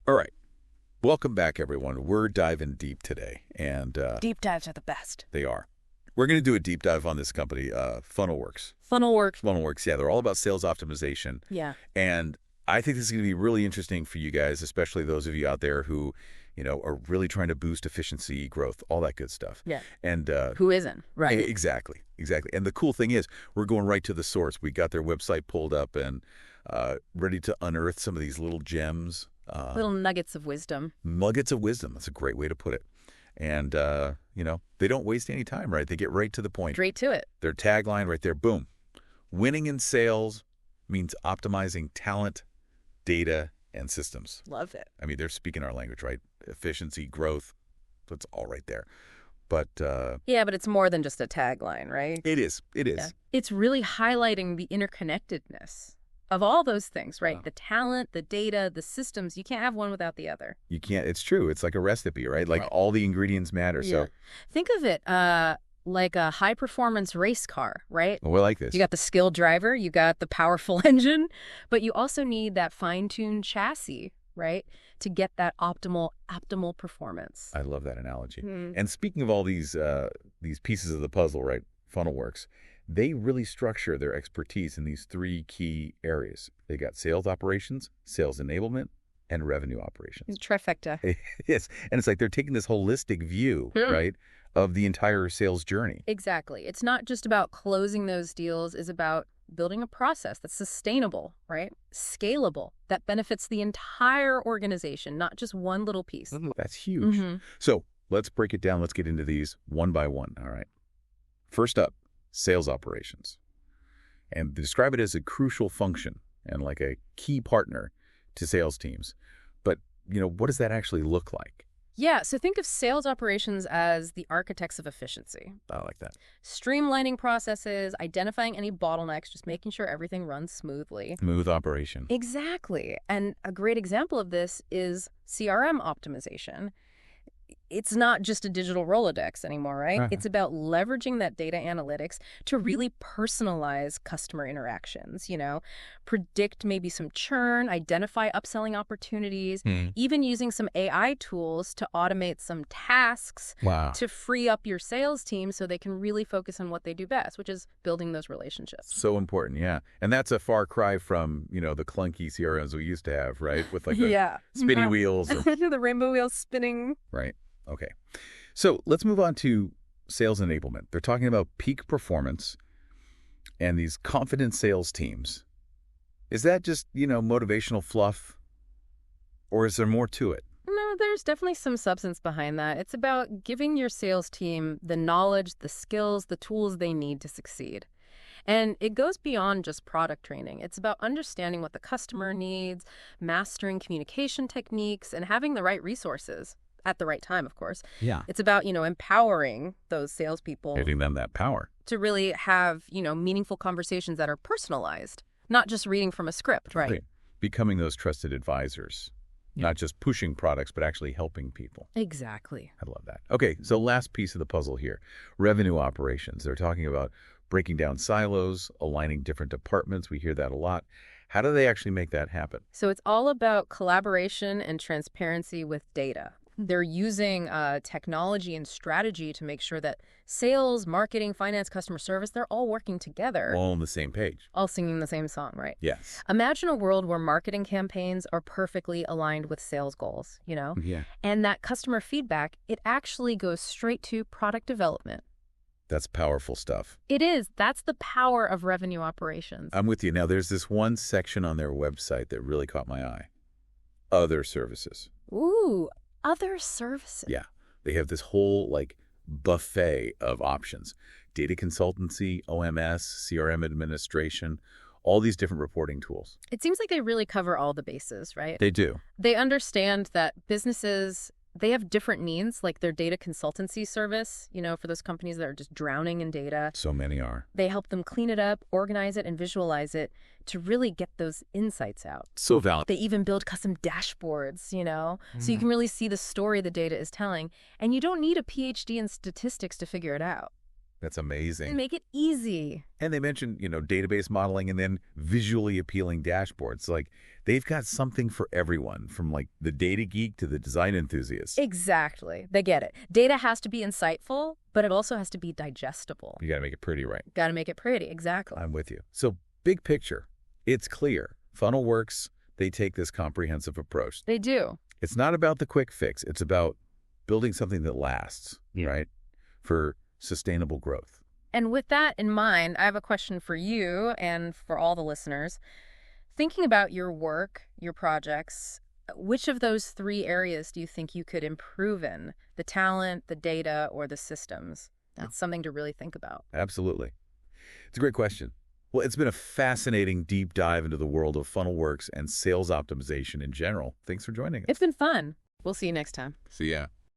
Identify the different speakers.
Speaker 1: All right. Welcome back, everyone. We're diving deep today, and
Speaker 2: Deep dives are the best.
Speaker 1: they are. We're going to do a deep dive on this company, Funnelworks.
Speaker 2: Funnelworks.
Speaker 1: Funnelworks, yeah, they're all about sales optimization.
Speaker 2: Yeah.
Speaker 1: And I think this is going to be really interesting for you guys, especially those of you out there who, are really trying to boost efficiency, growth, all that good stuff.
Speaker 2: Yeah.
Speaker 1: And
Speaker 2: Who isn't? Right.
Speaker 1: exactly. And the cool thing is, we're going right to the source. We got their website pulled up and ready to unearth some of these little gems.
Speaker 2: Little nuggets of wisdom.
Speaker 1: Nuggets of wisdom. That's a great way to put it. And, they don't waste any time, right? They get right to the point.
Speaker 2: Straight to it.
Speaker 1: Their tagline right there, boom. Winning in sales means optimizing talent, data, and systems.
Speaker 2: Love it.
Speaker 1: I mean, they're speaking our language, right? Efficiency, growth, that's all right there. But
Speaker 2: Yeah, but it's more than just a tagline, right?
Speaker 1: it is.
Speaker 2: Yeah. It's really highlighting the interconnectedness of all those things, right?
Speaker 1: Wow.
Speaker 2: The talent, the data, the systems. You can't have one without the other.
Speaker 1: You can't, it's true. It's like a recipe, right? Like
Speaker 2: Right.
Speaker 1: all the ingredients matter.
Speaker 2: Yeah.
Speaker 1: So,
Speaker 2: Think of it like a high-performance race car, right?
Speaker 1: well, I like this.
Speaker 2: You got the skilled driver, you got the powerful engine, but you also need that fine-tuned chassis, right, to get that optimal performance.
Speaker 1: I love that analogy.
Speaker 2: Hmm.
Speaker 1: And speaking of all these pieces of the puzzle, right, Funnelworks, they really structure their expertise in these three key areas. They got sales operations, sales enablement, and revenue operations.
Speaker 2: Trifecta.
Speaker 1: Yes, and it's like they're taking this holistic view,
Speaker 2: Yeah.
Speaker 1: right, of the entire sales journey.
Speaker 2: Exactly. It's not just about closing those deals. It's about building a process that's sustainable, right? Scalable, that benefits the entire organization, not just one little piece.
Speaker 1: That's huge.
Speaker 2: Mhm.
Speaker 1: So let's break it down. Let's get into these one by one. All right. First up, sales operations. And describe it as a crucial function and like a key partner to sales teams. But, what does that actually look like?
Speaker 2: Yeah, so think of sales operations as the architects of efficiency.
Speaker 1: I like that.
Speaker 2: Streamlining processes, identifying any bottlenecks, just making sure everything runs smoothly.
Speaker 1: Smooth operation.
Speaker 2: Exactly. And a great example of this is CRM optimization. It's not just a digital Rolodex anymore, right?
Speaker 1: Uh-huh.
Speaker 2: It's about leveraging that data analytics to really personalize customer interactions, predict maybe some churn, identify upselling opportunities, even using some AI tools to automate some tasks
Speaker 1: Wow.
Speaker 2: to free up your sales team so they can really focus on what they do best, which is building those relationships.
Speaker 1: So important, yeah. And that's a far cry from, the clunky CRMs we used to have, right? With like the spinning wheels.
Speaker 2: The rainbow wheels spinning.
Speaker 1: Right. Okay. So let's move on to sales enablement. They're talking about peak performance and these confident sales teams. Is that just, motivational fluff? Or is there more to it?
Speaker 2: No, there's definitely some substance behind that. It's about giving your sales team the knowledge, the skills, the tools they need to succeed. And it goes beyond just product training. It's about understanding what the customer needs, mastering communication techniques, and having the right resources at the right time, of course.
Speaker 1: Yeah.
Speaker 2: It's about, empowering those salespeople
Speaker 1: Giving them that power.
Speaker 2: to really have, meaningful conversations that are personalized, not just reading from a script, right?
Speaker 1: Becoming those trusted advisors.
Speaker 2: Yeah.
Speaker 1: Not just pushing products, but actually helping people.
Speaker 2: Exactly.
Speaker 1: I love that. Okay, so last piece of the puzzle here. Revenue operations. They're talking about breaking down silos, aligning different departments. We hear that a lot. How do they actually make that happen?
Speaker 2: So it's all about collaboration and transparency with data. They're using technology and strategy to make sure that sales, marketing, finance, customer service, they're all working together.
Speaker 1: All on the same page.
Speaker 2: All singing the same song, right?
Speaker 1: Yes.
Speaker 2: Imagine a world where marketing campaigns are perfectly aligned with sales goals,
Speaker 1: Yeah.
Speaker 2: And that customer feedback, it actually goes straight to product development.
Speaker 1: That's powerful stuff.
Speaker 2: It is. That's the power of revenue operations.
Speaker 1: I'm with you. Now, there's this one section on their website that really caught my eye. Other services.
Speaker 2: Ooh, other services.
Speaker 1: Yeah. They have this whole, buffet of options. Data consultancy, OMS, CRM administration, all these different reporting tools.
Speaker 2: It seems like they really cover all the bases, right?
Speaker 1: They do.
Speaker 2: They understand that businesses, they have different needs, like their data consultancy service, for those companies that are just drowning in data.
Speaker 1: So many are.
Speaker 2: They help them clean it up, organize it, and visualize it to really get those insights out.
Speaker 1: So valid.
Speaker 2: They even build custom dashboards, so you can really see the story the data is telling. And you don't need a PhD in statistics to figure it out.
Speaker 1: That's
Speaker 2: And
Speaker 1: amazing.
Speaker 2: make it easy.
Speaker 1: And they mentioned, database modeling and then visually appealing dashboards. Like, they've got something for everyone, from like the data geek to the design enthusiast.
Speaker 2: Exactly. They get it. Data has to be insightful, but it also has to be digestible.
Speaker 1: You got to make it pretty, right?
Speaker 2: Got to make it pretty. Exactly.
Speaker 1: I'm with you. So, big picture, it's clear. Funnel Werks, they take this comprehensive approach.
Speaker 2: They do.
Speaker 1: It's not about the quick fix. It's about building something that lasts, right, for sustainable growth.
Speaker 2: And with that in mind, I have a question for you and for all the listeners. Thinking about your work, your projects, which of those three areas do you think you could improve in? The talent, the data, or the systems? That's something to really think about.
Speaker 1: Absolutely. It's a great question. Well, it's been a fascinating deep dive into the world of funnel works and sales optimization in general. Thanks for joining us.
Speaker 2: It's been fun. We'll see you next time.
Speaker 1: See ya.